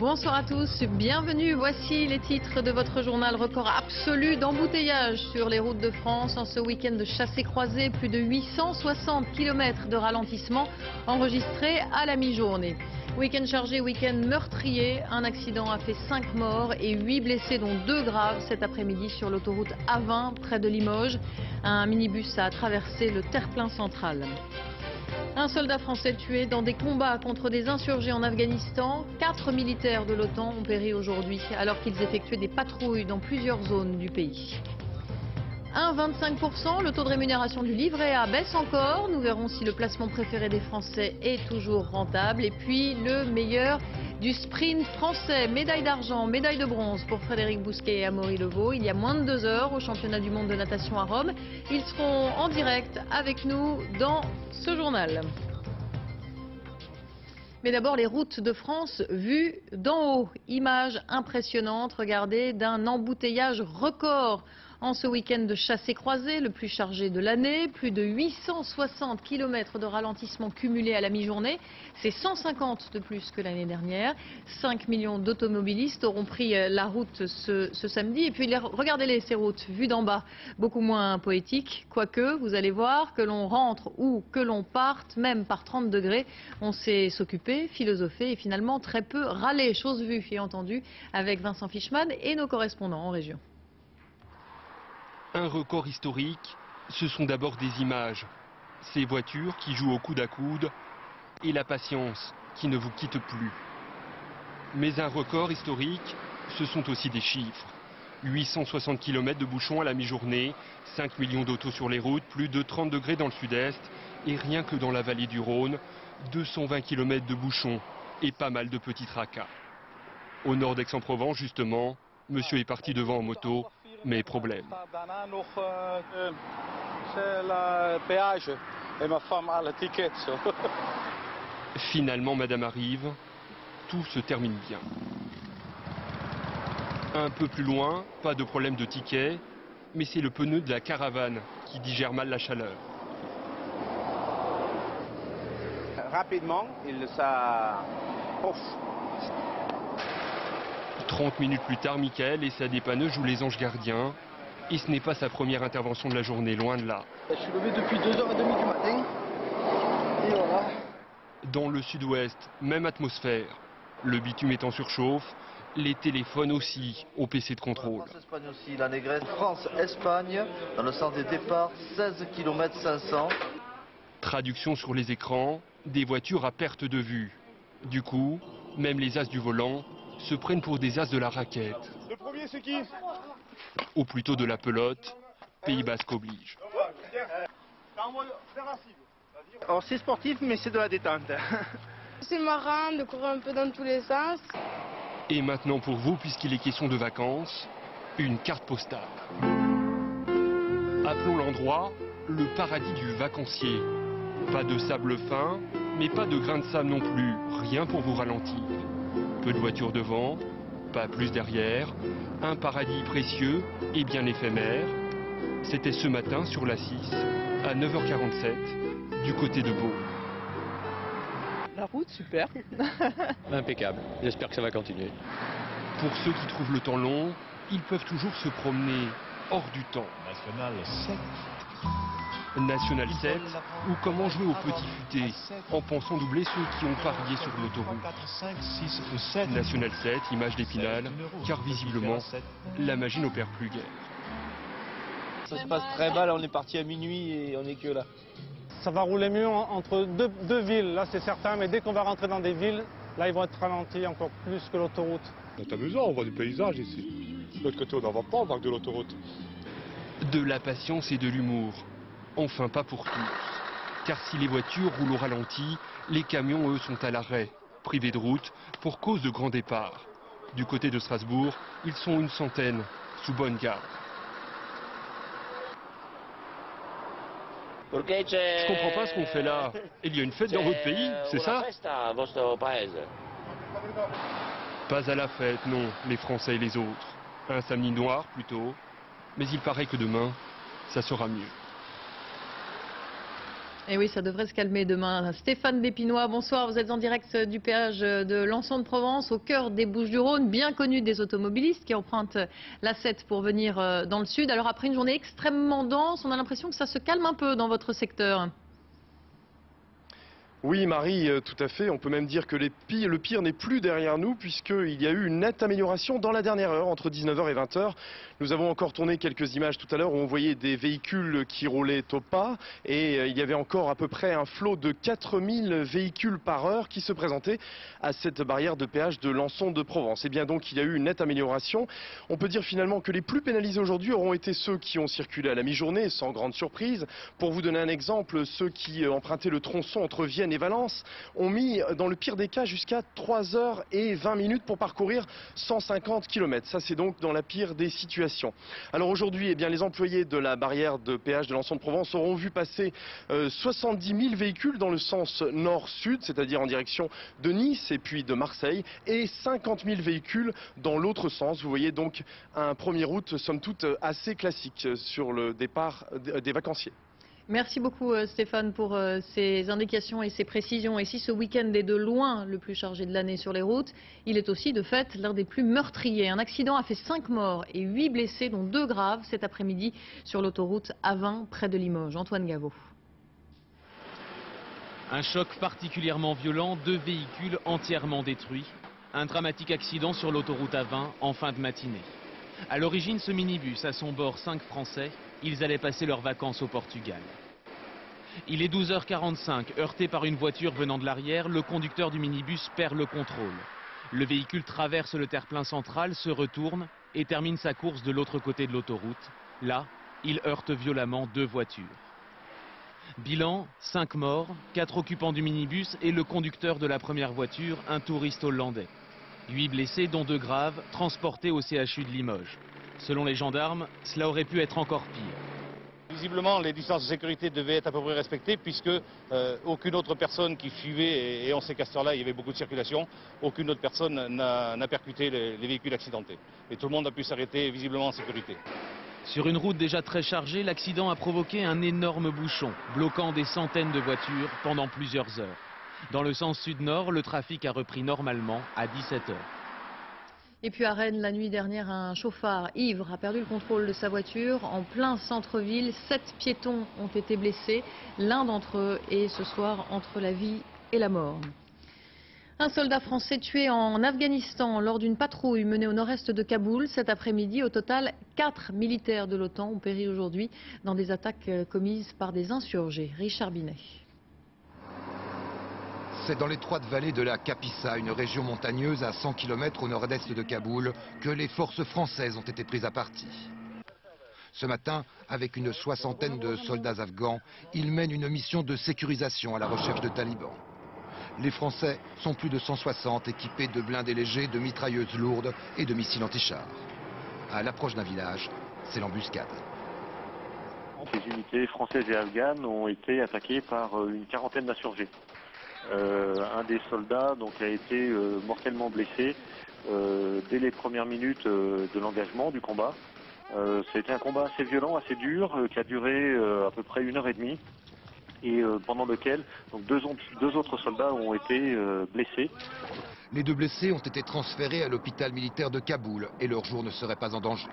Bonsoir à tous, bienvenue. Voici les titres de votre journal. Record absolu d'embouteillage sur les routes de France en ce week-end de chassé-croisé. Plus de 860 km de ralentissement enregistrés à la mi-journée. Week-end chargé, week-end meurtrier. Un accident a fait 5 morts et 8 blessés, dont 2 graves cet après-midi sur l'autoroute A20 près de Limoges. Un minibus a traversé le terre-plein central. Un soldat français tué dans des combats contre des insurgés en Afghanistan. 4 militaires de l'OTAN ont péri aujourd'hui alors qu'ils effectuaient des patrouilles dans plusieurs zones du pays. 1,25%, le taux de rémunération du livret A baisse encore. Nous verrons si le placement préféré des Français est toujours rentable. Et puis le meilleur du sprint français, médaille d'argent, médaille de bronze pour Frédéric Bousquet et Amaury Levaux. Il y a moins de 2 heures au championnat du monde de natation à Rome. Ils seront en direct avec nous dans ce journal. Mais d'abord, les routes de France vues d'en haut. Image impressionnante, regardez, d'un embouteillage record en ce week-end de chassé-croisé, le plus chargé de l'année. Plus de 860 km de ralentissement cumulé à la mi-journée. C'est 150 de plus que l'année dernière. 5 millions d'automobilistes auront pris la route ce samedi. Et puis regardez-les, ces routes vues d'en bas, beaucoup moins poétiques. Quoique, vous allez voir, que l'on rentre ou que l'on parte, même par 30 degrés, on sait s'occuper, philosopher et finalement très peu râler. Chose vue et entendue avec Vincent Fischmann et nos correspondants en région. Un record historique, ce sont d'abord des images. Ces voitures qui jouent au coude à coude et la patience qui ne vous quitte plus. Mais un record historique, ce sont aussi des chiffres. 860 km de bouchons à la mi-journée, 5 millions d'autos sur les routes, plus de 30 degrés dans le sud-est et rien que dans la vallée du Rhône, 220 km de bouchons et pas mal de petits tracas. Au nord d'Aix-en-Provence, justement, monsieur est parti devant en moto, mais problème. Finalement, madame arrive, tout se termine bien. Un peu plus loin, pas de problème de ticket, mais c'est le pneu de la caravane qui digère mal la chaleur. Rapidement, il s'approche. 30 minutes plus tard, Michael et sa dépanneuse jouent les anges gardiens. Et ce n'est pas sa première intervention de la journée, loin de là. Je suis levé depuis 2h30 du matin. Et voilà. Dans le sud-ouest, même atmosphère. Le bitume est en surchauffe, les téléphones aussi au PC de contrôle. France-Espagne aussi, la négresse. France-Espagne, dans le sens des départs, 16 km 500. Traduction sur les écrans, des voitures à perte de vue. Du coup, même les as du volant se prennent pour des as de la raquette. Le premier, c'est qui? Ou plutôt de la pelote, Pays Basque oblige. Alors c'est sportif, mais c'est de la détente. C'est marrant de courir un peu dans tous les sens. Et maintenant pour vous, puisqu'il est question de vacances, une carte postale. Appelons l'endroit le paradis du vacancier. Pas de sable fin, mais pas de grains de sable non plus, rien pour vous ralentir. Peu de voitures devant, pas plus derrière, un paradis précieux et bien éphémère. C'était ce matin sur la 6, à 9h47, du côté de Beau. La route, super. Impeccable, j'espère que ça va continuer. Pour ceux qui trouvent le temps long, ils peuvent toujours se promener hors du temps. National 7. National 7, ou comment jouer au petit futé, en pensant doubler ceux qui ont parié sur l'autoroute. National 7, image d'Épinal, car visiblement, la magie n'opère plus guère. Ça se passe très mal, on est parti à minuit et on est que là. Ça va rouler mieux entre deux villes, là c'est certain, mais dès qu'on va rentrer dans des villes, là ils vont être ralentis encore plus que l'autoroute. C'est amusant, on voit du paysage ici. De l'autre côté, on n'en voit pas, on voit que de l'autoroute. De la patience et de l'humour. Enfin, pas pour tous. Car si les voitures roulent au ralenti, les camions, eux, sont à l'arrêt, privés de route, pour cause de grands départs. Du côté de Strasbourg, ils sont une centaine, sous bonne garde. Je comprends pas ce qu'on fait là. Il y a une fête dans votre pays, c'est ça? Pas à la fête, non, les Français et les autres. Un samedi noir, plutôt. Mais il paraît que demain, ça sera mieux. Et oui, ça devrait se calmer demain. Stéphane Despinois, bonsoir. Vous êtes en direct du péage de Lançon de Provence, au cœur des Bouches-du-Rhône, bien connu des automobilistes qui empruntent l'A7 pour venir dans le sud. Alors après une journée extrêmement dense, on a l'impression que ça se calme un peu dans votre secteur. Oui Marie, tout à fait. On peut même dire que le pire n'est plus derrière nous puisqu'il y a eu une nette amélioration dans la dernière heure, entre 19h et 20h. Nous avons encore tourné quelques images tout à l'heure où on voyait des véhicules qui roulaient au pas et il y avait encore à peu près un flot de 4000 véhicules par heure qui se présentaient à cette barrière de péage de Lançon de Provence. Et bien donc il y a eu une nette amélioration. On peut dire finalement que les plus pénalisés aujourd'hui auront été ceux qui ont circulé à la mi-journée, sans grande surprise. Pour vous donner un exemple, ceux qui empruntaient le tronçon entre Vienne et Valence ont mis dans le pire des cas jusqu'à 3h20 pour parcourir 150 km. Ça c'est donc dans la pire des situations. Alors aujourd'hui, eh bien, les employés de la barrière de péage de Lançon de Provence auront vu passer 70 000 véhicules dans le sens nord-sud, c'est-à-dire en direction de Nice et puis de Marseille, et 50 000 véhicules dans l'autre sens. Vous voyez donc un 1er août somme toute assez classique sur le départ des vacanciers. Merci beaucoup Stéphane pour ces indications et ces précisions. Et si ce week-end est de loin le plus chargé de l'année sur les routes, il est aussi de fait l'un des plus meurtriers. Un accident a fait 5 morts et 8 blessés, dont 2 graves cet après-midi sur l'autoroute A20 près de Limoges. Antoine Gaveau. Un choc particulièrement violent, 2 véhicules entièrement détruits. Un dramatique accident sur l'autoroute A20 en fin de matinée. À l'origine, ce minibus, à son bord 5 Français, ils allaient passer leurs vacances au Portugal. Il est 12h45, heurté par une voiture venant de l'arrière, le conducteur du minibus perd le contrôle. Le véhicule traverse le terre-plein central, se retourne et termine sa course de l'autre côté de l'autoroute. Là, il heurte violemment 2 voitures. Bilan, 5 morts, 4 occupants du minibus et le conducteur de la première voiture, un touriste hollandais. 8 blessés, dont 2 graves, transportés au CHU de Limoges. Selon les gendarmes, cela aurait pu être encore pire. Visiblement, les distances de sécurité devaient être à peu près respectées puisque aucune autre personne qui suivait, et on sait qu'à cette heure-là, il y avait beaucoup de circulation, aucune autre personne n'a percuté les véhicules accidentés. Et tout le monde a pu s'arrêter visiblement en sécurité. Sur une route déjà très chargée, l'accident a provoqué un énorme bouchon, bloquant des centaines de voitures pendant plusieurs heures. Dans le sens sud-nord, le trafic a repris normalement à 17h. Et puis à Rennes, la nuit dernière, un chauffard ivre a perdu le contrôle de sa voiture en plein centre-ville. 7 piétons ont été blessés. L'un d'entre eux est ce soir entre la vie et la mort. Un soldat français tué en Afghanistan lors d'une patrouille menée au nord-est de Kaboul cet après-midi. Au total, 4 militaires de l'OTAN ont péri aujourd'hui dans des attaques commises par des insurgés. Richard Binet. C'est dans l'étroite vallée de la Kapisa, une région montagneuse à 100 km au nord-est de Kaboul, que les forces françaises ont été prises à partie. Ce matin, avec une soixantaine de soldats afghans, ils mènent une mission de sécurisation à la recherche de talibans. Les Français sont plus de 160, équipés de blindés légers, de mitrailleuses lourdes et de missiles anti-chars. À l'approche d'un village, c'est l'embuscade. Les unités françaises et afghanes ont été attaquées par une quarantaine d'insurgés. Un des soldats donc, a été mortellement blessé dès les premières minutes de l'engagement du combat. C'était un combat assez violent, assez dur, qui a duré à peu près 1h30 et pendant lequel donc, deux autres soldats ont été blessés. Les 2 blessés ont été transférés à l'hôpital militaire de Kaboul et leur jour ne serait pas en danger.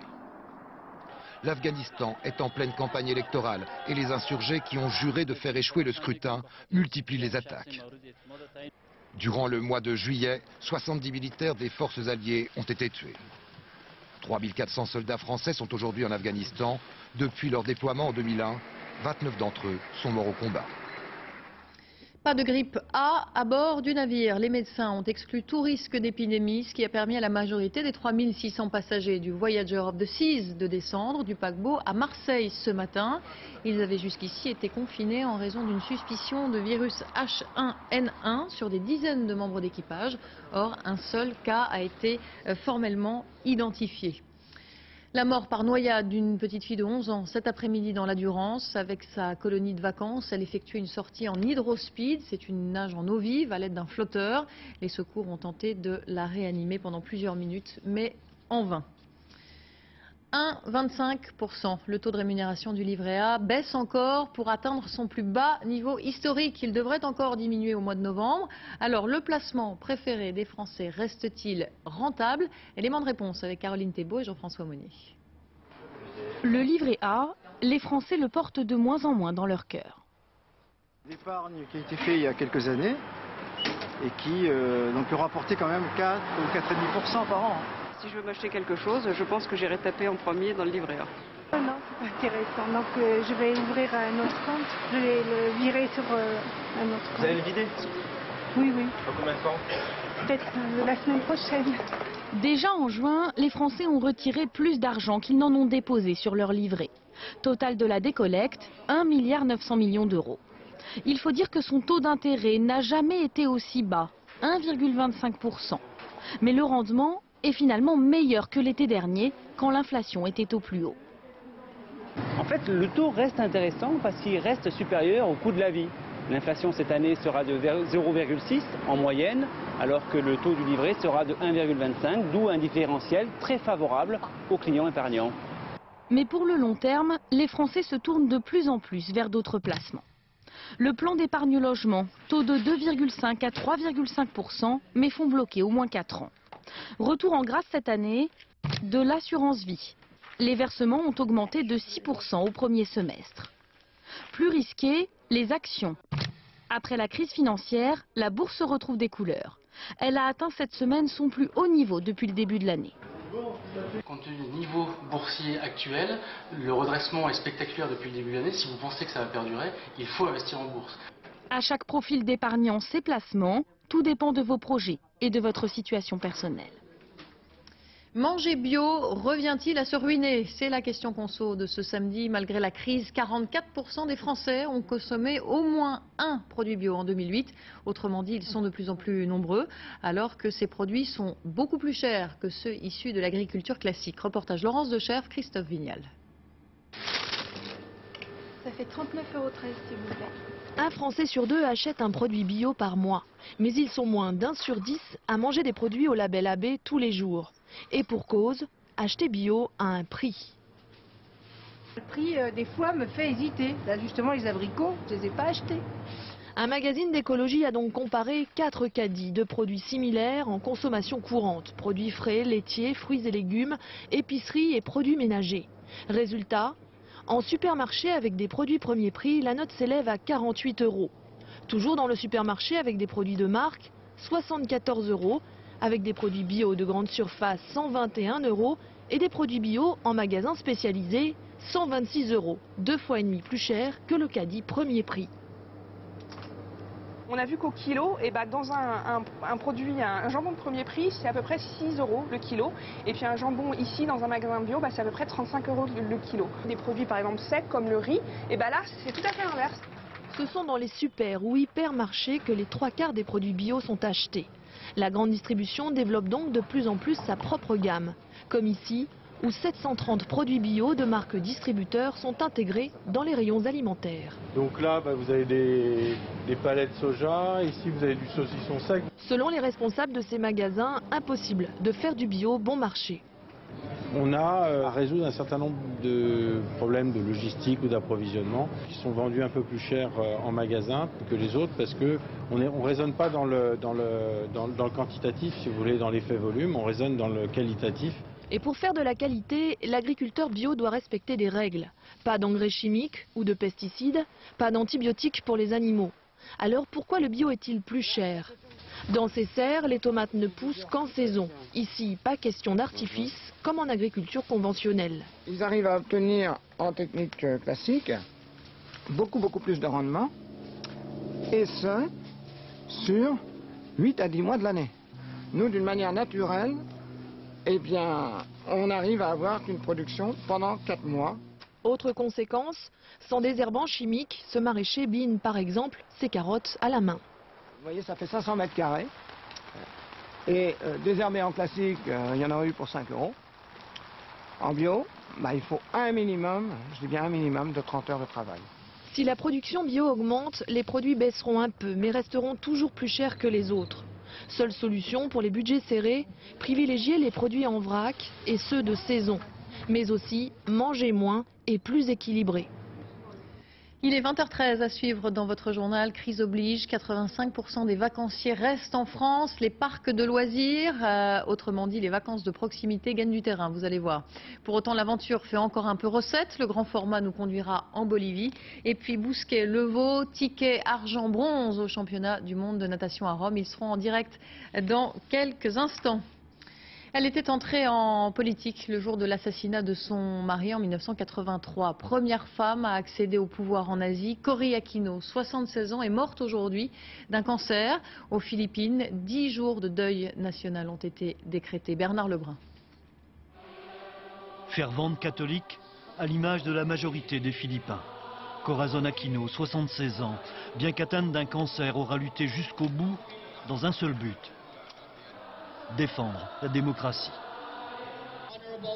L'Afghanistan est en pleine campagne électorale et les insurgés qui ont juré de faire échouer le scrutin multiplient les attaques. Durant le mois de juillet, 70 militaires des forces alliées ont été tués. 3400 soldats français sont aujourd'hui en Afghanistan. Depuis leur déploiement en 2001, 29 d'entre eux sont morts au combat. Pas de grippe A à bord du navire. Les médecins ont exclu tout risque d'épidémie, ce qui a permis à la majorité des 3600 passagers du Voyager of the Seas de descendre du paquebot à Marseille ce matin. Ils avaient jusqu'ici été confinés en raison d'une suspicion de virus H1N1 sur des dizaines de membres d'équipage. Or, un seul cas a été formellement identifié. La mort par noyade d'une petite fille de 11 ans cet après-midi dans la Durance. Avec sa colonie de vacances, elle effectuait une sortie en hydrospeed. C'est une nage en eau vive à l'aide d'un flotteur. Les secours ont tenté de la réanimer pendant plusieurs minutes, mais en vain. 1,25%. Le taux de rémunération du livret A baisse encore pour atteindre son plus bas niveau historique. Il devrait encore diminuer au mois de novembre. Alors, le placement préféré des Français reste-t-il rentable? Élément de réponse avec Caroline Thébault et Jean-François Monnier. Le livret A, les Français le portent de moins en moins dans leur cœur. L'épargne qui a été faite il y a quelques années et qui donc peut rapporter quand même 4 ou 4,5% par an. Si je veux m'acheter quelque chose, je pense que j'irai taper en premier dans le livret A. Non, c'est pas intéressant. Donc je vais ouvrir un autre compte. Je vais le virer sur un autre compte. Vous allez le vider? Oui, oui. Dans combien de temps? Peut-être la semaine prochaine. Déjà en juin, les Français ont retiré plus d'argent qu'ils n'en ont déposé sur leur livret. Total de la décollecte, 1,9 milliard d'euros. Il faut dire que son taux d'intérêt n'a jamais été aussi bas, 1,25%. Mais le rendement est finalement meilleur que l'été dernier, quand l'inflation était au plus haut. En fait, le taux reste intéressant parce qu'il reste supérieur au coût de la vie. L'inflation cette année sera de 0,6 en moyenne, alors que le taux du livret sera de 1,25, d'où un différentiel très favorable aux clients épargnants. Mais pour le long terme, les Français se tournent de plus en plus vers d'autres placements. Le plan d'épargne logement, taux de 2,5 à 3,5%, mais font bloquer au moins 4 ans. Retour en grâce cette année, de l'assurance vie. Les versements ont augmenté de 6% au premier semestre. Plus risqué, les actions. Après la crise financière, la bourse retrouve des couleurs. Elle a atteint cette semaine son plus haut niveau depuis le début de l'année. Compte tenu du niveau boursier actuel, le redressement est spectaculaire depuis le début de l'année. Si vous pensez que ça va perdurer, il faut investir en bourse. À chaque profil d'épargnant, ses placements, tout dépend de vos projets et de votre situation personnelle. Manger bio revient-il à se ruiner? C'est la question conso de ce samedi. Malgré la crise, 44% des Français ont consommé au moins un produit bio en 2008. Autrement dit, ils sont de plus en plus nombreux, alors que ces produits sont beaucoup plus chers que ceux issus de l'agriculture classique. Reportage Laurence Decherve, Christophe Vignal. Ça fait 39,13 € s'il vous plaît. Un Français sur deux achète un produit bio par mois. Mais ils sont moins d'1 sur 10 à manger des produits au label AB tous les jours. Et pour cause, acheter bio a un prix. Le prix, des fois, me fait hésiter. Là, justement, les abricots, je ne les ai pas achetés. Un magazine d'écologie a donc comparé 4 caddies de produits similaires en consommation courante. Produits frais, laitiers, fruits et légumes, épicerie et produits ménagers. Résultat, en supermarché avec des produits premier prix, la note s'élève à 48 €. Toujours dans le supermarché avec des produits de marque, 74 €. Avec des produits bio de grande surface, 121 € et des produits bio en magasin spécialisé, 126 €, 2,5 fois plus cher que le caddie premier prix. On a vu qu'au kilo, dans un produit, un jambon de premier prix, c'est à peu près 6 € le kilo. Et puis un jambon ici, dans un magasin bio, c'est à peu près 35 € le kilo. Des produits par exemple secs comme le riz, là c'est tout à fait l'inverse. Ce sont dans les super ou hypermarchés que les 3/4 des produits bio sont achetés. La grande distribution développe donc de plus en plus sa propre gamme, comme ici, où 730 produits bio de marques distributeurs sont intégrés dans les rayons alimentaires. Donc là, vous avez des palettes soja, ici vous avez du saucisson sec. Selon les responsables de ces magasins, impossible de faire du bio bon marché. On a à résoudre un certain nombre de problèmes de logistique ou d'approvisionnement qui sont vendus un peu plus cher en magasin que les autres parce qu'on ne raisonne pas dans le quantitatif, si vous voulez, dans l'effet volume, on raisonne dans le qualitatif. Et pour faire de la qualité, l'agriculteur bio doit respecter des règles. Pas d'engrais chimiques ou de pesticides, pas d'antibiotiques pour les animaux. Alors pourquoi le bio est-il plus cher? Dans ces serres, les tomates ne poussent qu'en saison. Ici, pas question d'artifice, comme en agriculture conventionnelle. Ils arrivent à obtenir, en technique classique, beaucoup plus de rendement, et ce, sur 8 à 10 mois de l'année. Nous, d'une manière naturelle, on arrive à avoir une production pendant 4 mois. Autre conséquence, sans désherbants chimiques, ce maraîcher bine par exemple ses carottes à la main. Vous voyez, ça fait 500 mètres carrés. Et désherber en classique, il y en aurait eu pour 5 €. En bio, il faut un minimum, je dis bien un minimum, de 30 heures de travail. Si la production bio augmente, les produits baisseront un peu, mais resteront toujours plus chers que les autres. Seule solution pour les budgets serrés, privilégier les produits en vrac et ceux de saison. mais aussi manger moins et plus équilibré. Il est 20h13 à suivre dans votre journal. Crise oblige, 85% des vacanciers restent en France. Les parcs de loisirs, autrement dit les vacances de proximité, gagnent du terrain, vous allez voir. Pour autant, l'aventure fait encore un peu recette. Le grand format nous conduira en Bolivie. Et puis Bousquet, Levaux, ticket argent, bronze au championnat du monde de natation à Rome. Ils seront en direct dans quelques instants. Elle était entrée en politique le jour de l'assassinat de son mari en 1983. Première femme à accéder au pouvoir en Asie, Cory Aquino, 76 ans, est morte aujourd'hui d'un cancer. Aux Philippines, 10 jours de deuil national ont été décrétés. Bernard Lebrun. Fervente catholique, à l'image de la majorité des Philippins. Corazon Aquino, 76 ans, bien qu'atteinte d'un cancer, aura lutté jusqu'au bout dans un seul but: défendre la démocratie.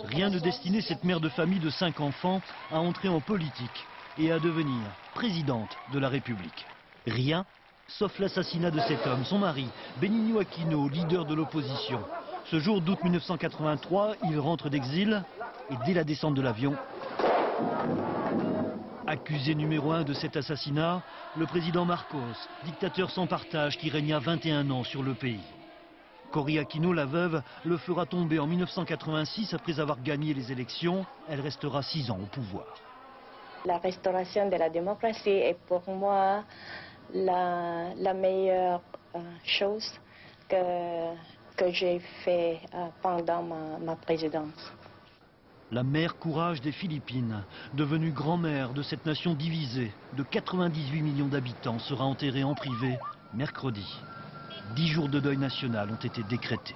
Rien ne destinait cette mère de famille de 5 enfants à entrer en politique et à devenir présidente de la République. Rien, sauf l'assassinat de cet homme, son mari, Benigno Aquino, leader de l'opposition. Ce jour d'août 1983, il rentre d'exil et dès la descente de l'avion, accusé numéro 1 de cet assassinat, le président Marcos, dictateur sans partage qui régna 21 ans sur le pays. Cory Aquino, la veuve, le fera tomber en 1986 après avoir gagné les élections. Elle restera 6 ans au pouvoir. La restauration de la démocratie est pour moi la meilleure chose que j'ai fait pendant ma présidence. La mère courage des Philippines, devenue grand-mère de cette nation divisée de 98 millions d'habitants, sera enterrée en privé mercredi. 10 jours de deuil national ont été décrétés.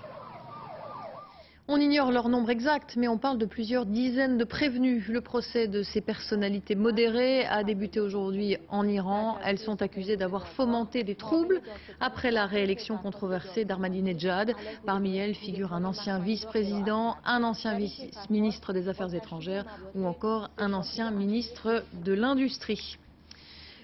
On ignore leur nombre exact, mais on parle de plusieurs dizaines de prévenus. Le procès de ces personnalités modérées a débuté aujourd'hui en Iran. Elles sont accusées d'avoir fomenté des troubles après la réélection controversée d'Ahmadinejad. Parmi elles figurent un ancien vice-président, un ancien vice-ministre des Affaires étrangères ou encore un ancien ministre de l'Industrie.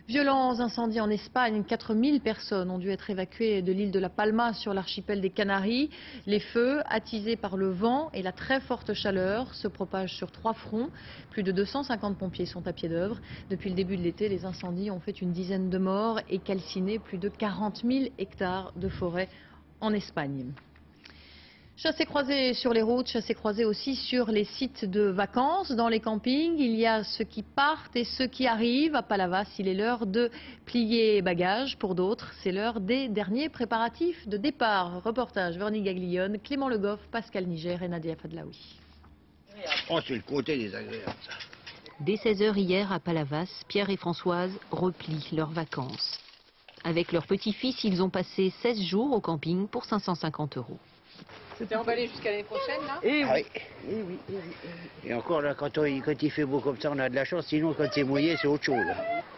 Violents incendies en Espagne, 4000 personnes ont dû être évacuées de l'île de La Palma sur l'archipel des Canaries. Les feux, attisés par le vent et la très forte chaleur, se propagent sur 3 fronts. Plus de 250 pompiers sont à pied d'œuvre. Depuis le début de l'été, les incendies ont fait une dizaine de morts et calciné plus de 40 000 hectares de forêt en Espagne. Chassés-croisés sur les routes, chassés-croisés aussi sur les sites de vacances, dans les campings. Il y a ceux qui partent et ceux qui arrivent. À Palavas, il est l'heure de plier bagages. Pour d'autres, c'est l'heure des derniers préparatifs de départ. Reportage Vernie Gaglione, Clément Le Goff, Pascal Niger et Nadia Fadlaoui. Oh, c'est le côté désagréable, ça. Dès 16h hier à Palavas, Pierre et Françoise replient leurs vacances. Avec leur petit-fils, ils ont passé 16 jours au camping pour 550 €. C'était emballé jusqu'à l'année prochaine, là? Eh oui. Et encore, là, quand il fait beau comme ça, on a de la chance. Sinon, quand c'est mouillé, c'est autre chose.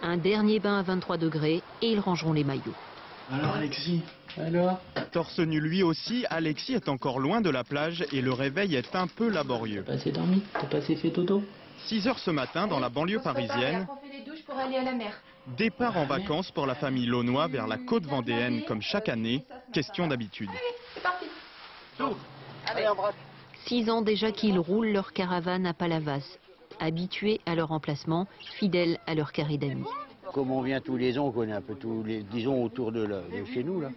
Un dernier bain à 23 degrés et ils rangeront les maillots. Alors, Alexis? Alors? Torse nu lui aussi, Alexis est encore loin de la plage et le réveil est un peu laborieux. T'as pas assez dormi? T'as pas assez fait dodo? 6 h ce matin, dans la banlieue parisienne. On fait les douches pour aller à la mer. Départ en vacances pour la famille Launois vers la côte vendéenne comme chaque année. Question d'habitude. C'est parti. 6 ans déjà qu'ils roulent leur caravane à Palavas, habitués à leur emplacement, fidèles à leur carré d'amis. Comme on vient tous les ans, on connaît un peu tous les, disons, autour de chez nous, là.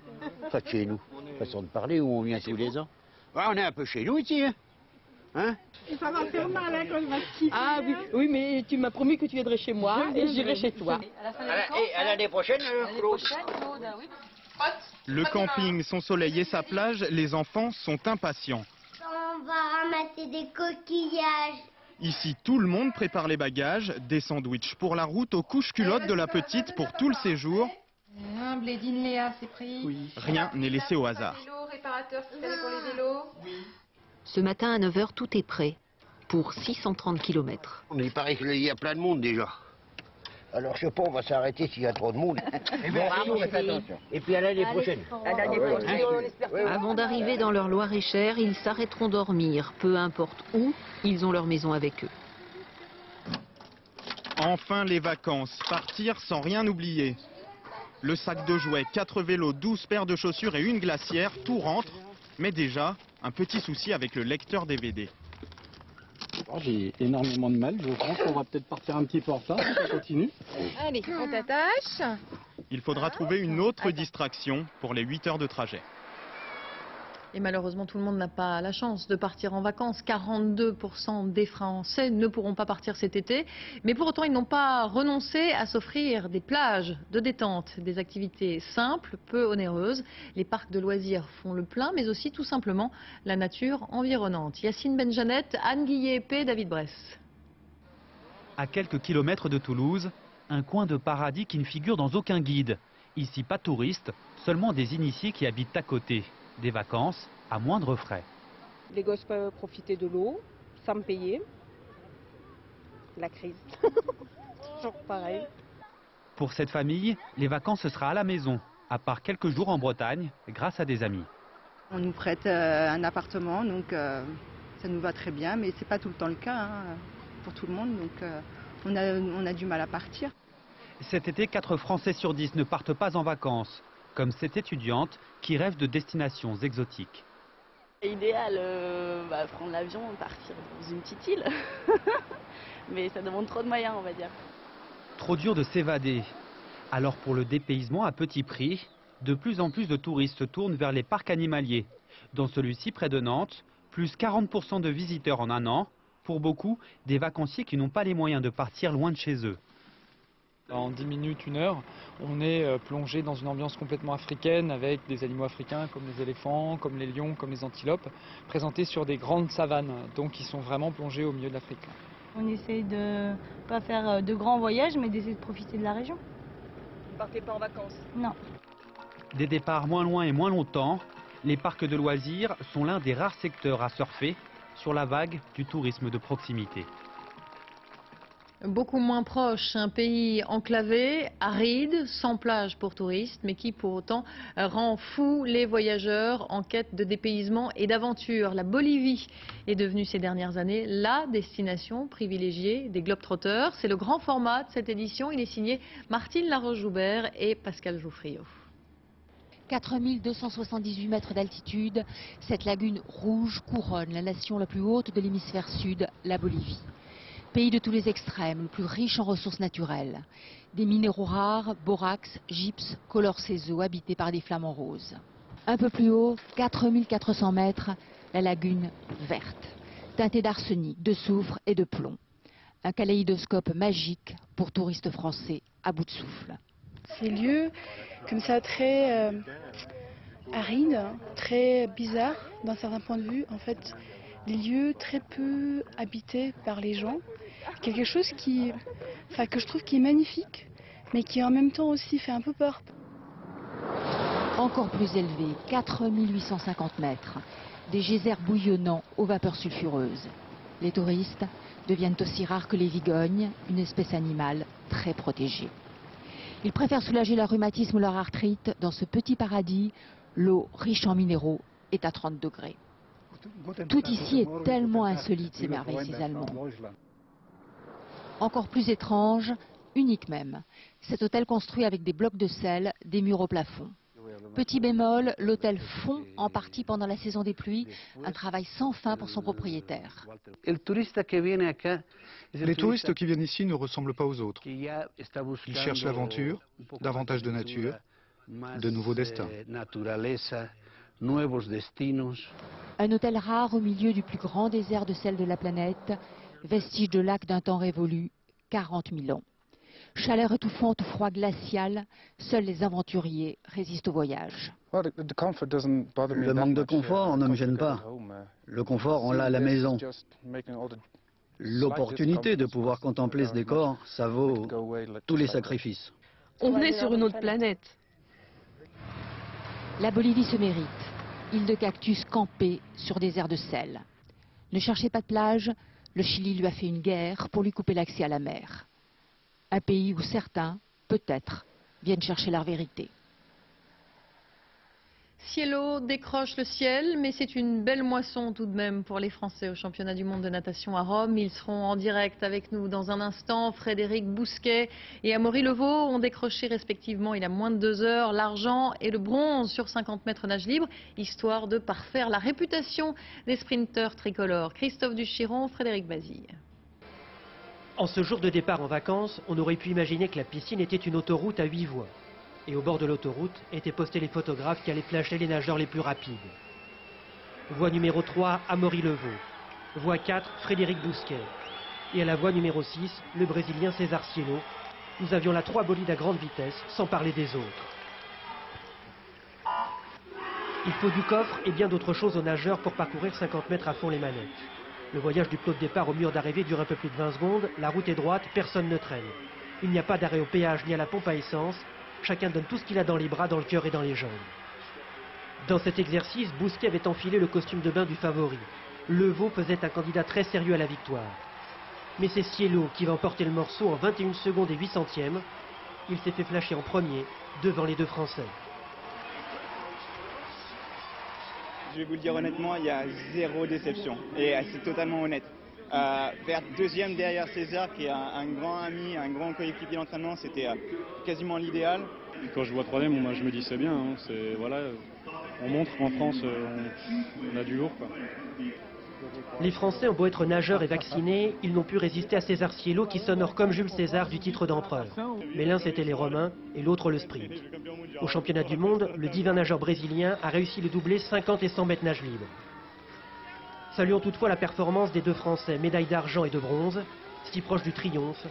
Enfin, de chez nous, façon de parler, où on vient tous les ans. Ouais, on est un peu chez nous ici, hein. Et ça va faire mal, hein, quand je vais quitter. Ah oui, mais tu m'as promis que tu viendrais chez moi et j'irai chez toi. Et à l'année prochaine, Claude. Le camping, son soleil et sa plage, les enfants sont impatients. On va ramasser des coquillages. Ici, tout le monde prépare les bagages, des sandwichs pour la route aux couches culottes de la petite pour tout le séjour. Un blédine Léa, c'est pris. Oui. Rien n'est laissé au hasard. Vélo, réparateur système pour les vélos. Oui. Ce matin à 9 h, tout est prêt pour 630 km. Il paraît qu'il y a plein de monde déjà. Alors je sais pas, on va s'arrêter s'il y a trop de monde. Et puis à l'année prochaine. Avant d'arriver dans leur Loir-et-Cher, ils s'arrêteront dormir. Peu importe où, ils ont leur maison avec eux. Enfin les vacances, partir sans rien oublier. Le sac de jouets, 4 vélos, 12 paires de chaussures et une glacière, tout rentre. Mais déjà, un petit souci avec le lecteur DVD. Oh, j'ai énormément de mal. Je pense qu'on va peut-être partir un petit peu en retard si ça continue. Allez, on t'attache. Il faudra trouver une autre distraction pour les 8 heures de trajet. Et malheureusement, tout le monde n'a pas la chance de partir en vacances. 42% des Français ne pourront pas partir cet été. Mais pour autant, ils n'ont pas renoncé à s'offrir des plages de détente, des activités simples, peu onéreuses. Les parcs de loisirs font le plein, mais aussi tout simplement la nature environnante. Yacine Benjanet, Anne Guillet-Épée, David Bress. À quelques kilomètres de Toulouse, un coin de paradis qui ne figure dans aucun guide. Ici, pas touristes, seulement des initiés qui habitent à côté. Des vacances à moindre frais. Les gosses peuvent profiter de l'eau sans me payer. La crise. Toujours pareil. Pour cette famille, les vacances ce sera à la maison, à part quelques jours en Bretagne, grâce à des amis. On nous prête un appartement, donc ça nous va très bien, mais c'est pas tout le temps le cas pour tout le monde, donc on a du mal à partir. Cet été, 4 Français sur 10 ne partent pas en vacances, comme cette étudiante qui rêve de destinations exotiques. Idéal, prendre l'avion, partir dans une petite île. Mais ça demande trop de moyens, on va dire. Trop dur de s'évader. Alors pour le dépaysement à petit prix, de plus en plus de touristes se tournent vers les parcs animaliers. Dans celui-ci, près de Nantes, plus 40% de visiteurs en un an. Pour beaucoup, des vacanciers qui n'ont pas les moyens de partir loin de chez eux. En 10 minutes, 1 heure, on est plongé dans une ambiance complètement africaine avec des animaux africains comme les éléphants, comme les lions, comme les antilopes, présentés sur des grandes savanes, donc ils sont vraiment plongés au milieu de l'Afrique. On essaye de pas faire de grands voyages, mais d'essayer de profiter de la région. Vous ne partez pas en vacances? Non. Des départs moins loin et moins longtemps, les parcs de loisirs sont l'un des rares secteurs à surfer sur la vague du tourisme de proximité. Beaucoup moins proche, un pays enclavé, aride, sans plage pour touristes, mais qui pour autant rend fou les voyageurs en quête de dépaysement et d'aventure. La Bolivie est devenue ces dernières années la destination privilégiée des globetrotters. C'est le grand format de cette édition. Il est signé Martine Laroche-Joubert et Pascal Jouffriot. 4278 mètres d'altitude, cette lagune rouge couronne la nation la plus haute de l'hémisphère sud, la Bolivie. Pays de tous les extrêmes, le plus riche en ressources naturelles. Des minéraux rares, borax, gypse, colorent ses eaux habitées par des flamants roses. Un peu plus haut, 4400 mètres, la lagune verte, teintée d'arsenic, de soufre et de plomb. Un kaléidoscope magique pour touristes français à bout de souffle. Ces lieux comme ça très arides, très bizarres d'un certain point de vue, en fait, des lieux très peu habités par les gens. Quelque chose que je trouve qui est magnifique, mais qui en même temps aussi fait un peu peur. Encore plus élevé, 4850 mètres, des geysers bouillonnants aux vapeurs sulfureuses. Les touristes deviennent aussi rares que les vigognes, une espèce animale très protégée. Ils préfèrent soulager leur rhumatisme ou leur arthrite dans ce petit paradis. L'eau riche en minéraux est à 30 degrés. Tout ici est tellement insolite, s'émerveillent ces Allemands. Encore plus étrange, unique même, cet hôtel construit avec des blocs de sel, des murs au plafond. Petit bémol, l'hôtel fond en partie pendant la saison des pluies, un travail sans fin pour son propriétaire. Les touristes qui viennent ici ne ressemblent pas aux autres. Ils cherchent l'aventure, davantage de nature, de nouveaux destins. Un hôtel rare au milieu du plus grand désert de sel de la planète, vestige de lac d'un temps révolu, 40 000 ans. Chaleur étouffante ou froid glacial, seuls les aventuriers résistent au voyage. Le manque de confort ne me gêne pas. Le confort, on l'a à la maison. L'opportunité de pouvoir contempler ce décor, ça vaut tous les sacrifices. On est sur une autre planète. La Bolivie se mérite. Île de cactus campée sur des airs de sel. Ne cherchez pas de plage, le Chili lui a fait une guerre pour lui couper l'accès à la mer. Un pays où certains, peut-être, viennent chercher leur vérité. Cielo décroche le ciel, mais c'est une belle moisson tout de même pour les Français au championnat du monde de natation à Rome. Ils seront en direct avec nous dans un instant. Frédéric Bousquet et Amaury Levaux ont décroché respectivement, il y a moins de 2 heures, l'argent et le bronze sur 50 mètres nage libre, histoire de parfaire la réputation des sprinteurs tricolores. Christophe Duchiron, Frédéric Bazille. En ce jour de départ en vacances, on aurait pu imaginer que la piscine était une autoroute à 8 voies. Et au bord de l'autoroute étaient postés les photographes qui allaient flasher les nageurs les plus rapides. Voie numéro 3, Amaury Levaux. Voie 4, Frédéric Bousquet. Et à la voie numéro 6, le Brésilien César Cielo. Nous avions là 3 bolides à grande vitesse, sans parler des autres. Il faut du coffre et bien d'autres choses aux nageurs pour parcourir 50 mètres à fond les manettes. Le voyage du plot de départ au mur d'arrivée dure un peu plus de 20 secondes, la route est droite, personne ne traîne. Il n'y a pas d'arrêt au péage ni à la pompe à essence. Chacun donne tout ce qu'il a dans les bras, dans le cœur et dans les jambes. Dans cet exercice, Bousquet avait enfilé le costume de bain du favori. Levaux faisait un candidat très sérieux à la victoire. Mais c'est Cielo qui va emporter le morceau en 21 secondes et 8 centièmes. Il s'est fait flasher en premier, devant les 2 Français. Je vais vous le dire honnêtement, il y a 0 déception. Et c'est totalement honnête. Faire 2e derrière César, qui est un grand ami, un grand coéquipier d'entraînement, c'était quasiment l'idéal. Quand je vois 3e, je me dis c'est bien. Hein, voilà, on montre qu'en France, on a du lourd, quoi. Les Français ont beau être nageurs et vaccinés, ils n'ont pu résister à César Cielo qui s'honore comme Jules César du titre d'empereur. Mais l'un c'était les Romains et l'autre le sprint. Au championnat du monde, le divin nageur brésilien a réussi le doublé 50 et 100 mètres nage libre. Saluons toutefois la performance des 2 Français, médailles d'argent et de bronze, si proches du triomphe,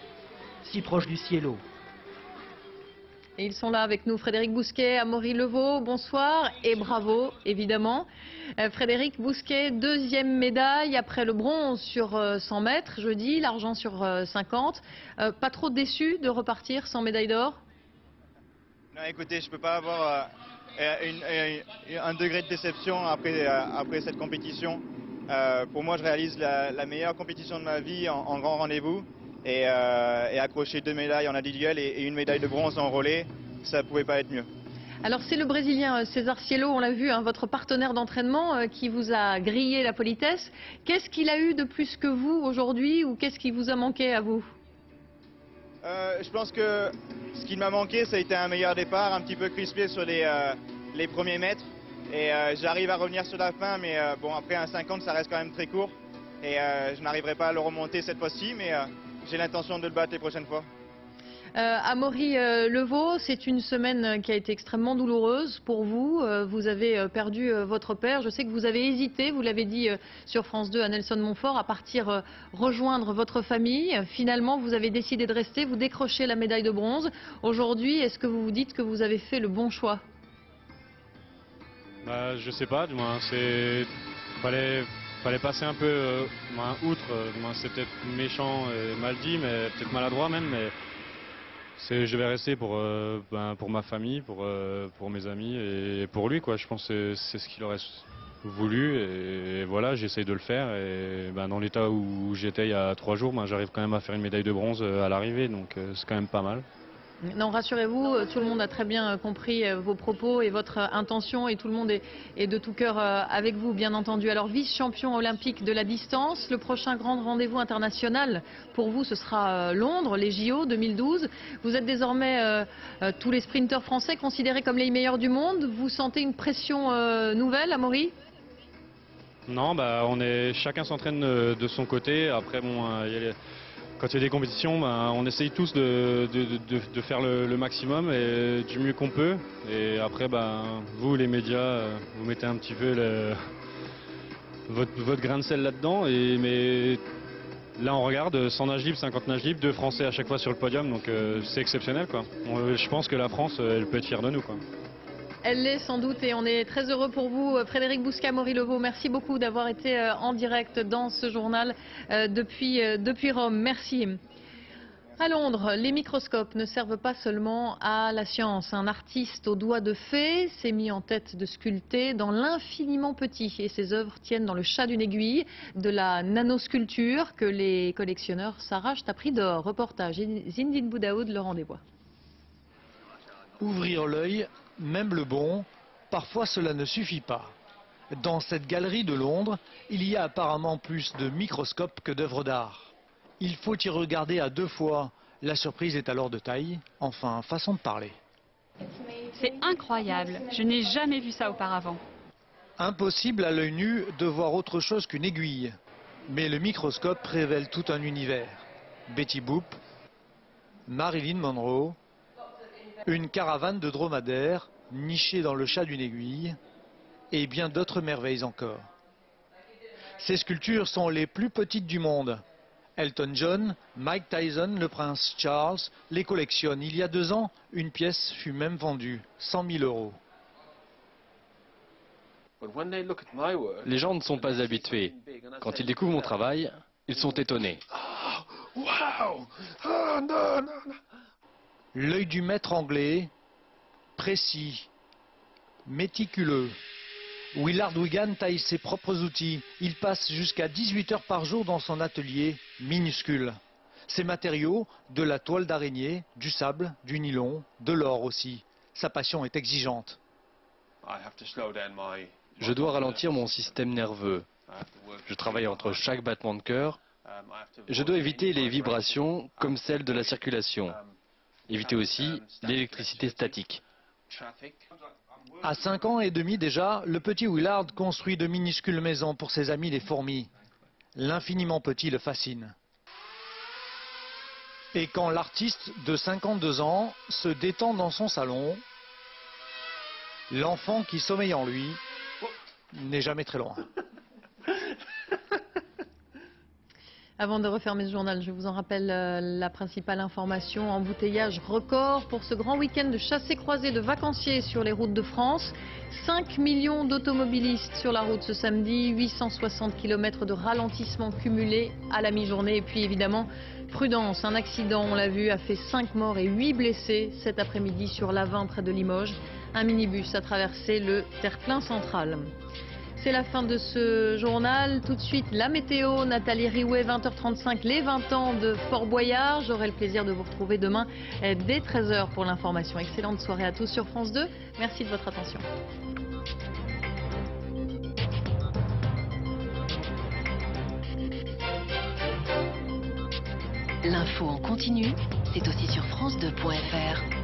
si proches du Cielo. Et ils sont là avec nous, Frédéric Bousquet, Amaury Levaux, bonsoir et bravo évidemment. Frédéric Bousquet, 2e médaille après le bronze sur 100 mètres jeudi, l'argent sur 50. Pas trop déçu de repartir sans médaille d'or? Non, écoutez, je ne peux pas avoir un degré de déception après cette compétition. Pour moi, je réalise la meilleure compétition de ma vie en grand rendez-vous. Et accrocher 2 médailles en individuel et 1 médaille de bronze en relais, ça ne pouvait pas être mieux. Alors c'est le Brésilien César Cielo, on l'a vu, hein, votre partenaire d'entraînement qui vous a grillé la politesse. Qu'est-ce qu'il a eu de plus que vous aujourd'hui ou qu'est-ce qui vous a manqué à vous? Je pense que ce qui m'a manqué, ça a été un meilleur départ, un petit peu crispé sur les premiers mètres. Et j'arrive à revenir sur la fin, mais bon, après un 50, ça reste quand même très court. Et je n'arriverai pas à le remonter cette fois-ci, mais j'ai l'intention de le battre les prochaines fois. Amaury Levaux, c'est une semaine qui a été extrêmement douloureuse pour vous. Vous avez perdu votre père. Je sais que vous avez hésité, vous l'avez dit sur France 2 à Nelson Montfort, à partir rejoindre votre famille. Finalement, vous avez décidé de rester, vous décrochez la médaille de bronze. Aujourd'hui, est-ce que vous vous dites que vous avez fait le bon choix? Je sais pas, du moins, fallait passer un peu outre, c'est peut-être méchant et mal dit, mais peut-être maladroit même, mais je vais rester pour ma famille, pour mes amis et pour lui, quoi. Je pense que c'est ce qu'il aurait voulu et voilà, j'essaye de le faire et dans l'état où j'étais il y a 3 jours, j'arrive quand même à faire une médaille de bronze à l'arrivée, donc c'est quand même pas mal. Non, rassurez-vous, tout le monde a très bien compris vos propos et votre intention et tout le monde est de tout cœur avec vous, bien entendu. Alors, vice-champion olympique de la distance, le prochain grand rendez-vous international pour vous, ce sera Londres, les JO 2012. Vous êtes désormais tous les sprinteurs français considérés comme les meilleurs du monde. Vous sentez une pression nouvelle, Amaury? Non, chacun s'entraîne de son côté. Après, bon, quand il y a des compétitions, on essaye tous de faire le maximum et du mieux qu'on peut. Et après, vous, les médias, vous mettez un petit peu votre grain de sel là-dedans. Mais là, on regarde 100 nages libres, 50 nages libres, 2 Français à chaque fois sur le podium. Donc c'est exceptionnel, quoi. Je pense que la France, elle peut être fière de nous, quoi. Elle l'est sans doute et on est très heureux pour vous. Frédéric Bousquet, Amaury Levaux, merci beaucoup d'avoir été en direct dans ce journal depuis Rome. Merci. À Londres, les microscopes ne servent pas seulement à la science. Un artiste aux doigts de fée s'est mis en tête de sculpter dans l'infiniment petit. Et ses œuvres tiennent dans le chat d'une aiguille de la nanosculpture que les collectionneurs s'arrachent à prix d'or. Reportage Zindine Boudaoud, Laurent Desbois. Ouvrir l'œil, même le bon, Parfois cela ne suffit pas. Dans cette galerie de Londres, il y a apparemment plus de microscopes que d'œuvres d'art. Il faut y regarder à 2 fois. La surprise est alors de taille, enfin, façon de parler. C'est incroyable, je n'ai jamais vu ça auparavant. Impossible à l'œil nu de voir autre chose qu'une aiguille. Mais le microscope révèle tout un univers. Betty Boop, Marilyn Monroe, une caravane de dromadaires nichée dans le chat d'une aiguille, et bien d'autres merveilles encore. Ces sculptures sont les plus petites du monde. Elton John, Mike Tyson, le prince Charles les collectionnent. Il y a 2 ans, une pièce fut même vendue 100 000 €. Les gens ne sont pas habitués. Quand ils découvrent mon travail, ils sont étonnés. L'œil du maître anglais, précis, méticuleux. Willard Wigan taille ses propres outils. Il passe jusqu'à 18 heures par jour dans son atelier minuscule. Ses matériaux, de la toile d'araignée, du sable, du nylon, de l'or aussi. Sa passion est exigeante. Je dois ralentir mon système nerveux. Je travaille entre chaque battement de cœur. Je dois éviter les vibrations comme celles de la circulation. Éviter aussi l'électricité statique. À 5 ans et demi déjà, le petit Willard construit de minuscules maisons pour ses amis les fourmis. L'infiniment petit le fascine. Et quand l'artiste de 52 ans se détend dans son salon, l'enfant qui sommeille en lui n'est jamais très loin. Avant de refermer ce journal, je vous en rappelle la principale information. Embouteillage record pour ce grand week-end de chassés-croisés de vacanciers sur les routes de France. 5 millions d'automobilistes sur la route ce samedi, 860 km de ralentissement cumulé à la mi-journée. Et puis évidemment, prudence, un accident, on l'a vu, a fait 5 morts et 8 blessés cet après-midi sur l'A20 près de Limoges. Un minibus a traversé le terre-plein central. C'est la fin de ce journal. Tout de suite, la météo. Nathalie Riouet, 20h35, les 20 ans de Fort Boyard. J'aurai le plaisir de vous retrouver demain dès 13h pour l'information. Excellente soirée à tous sur France 2. Merci de votre attention. L'info en continu, c'est aussi sur France2.fr.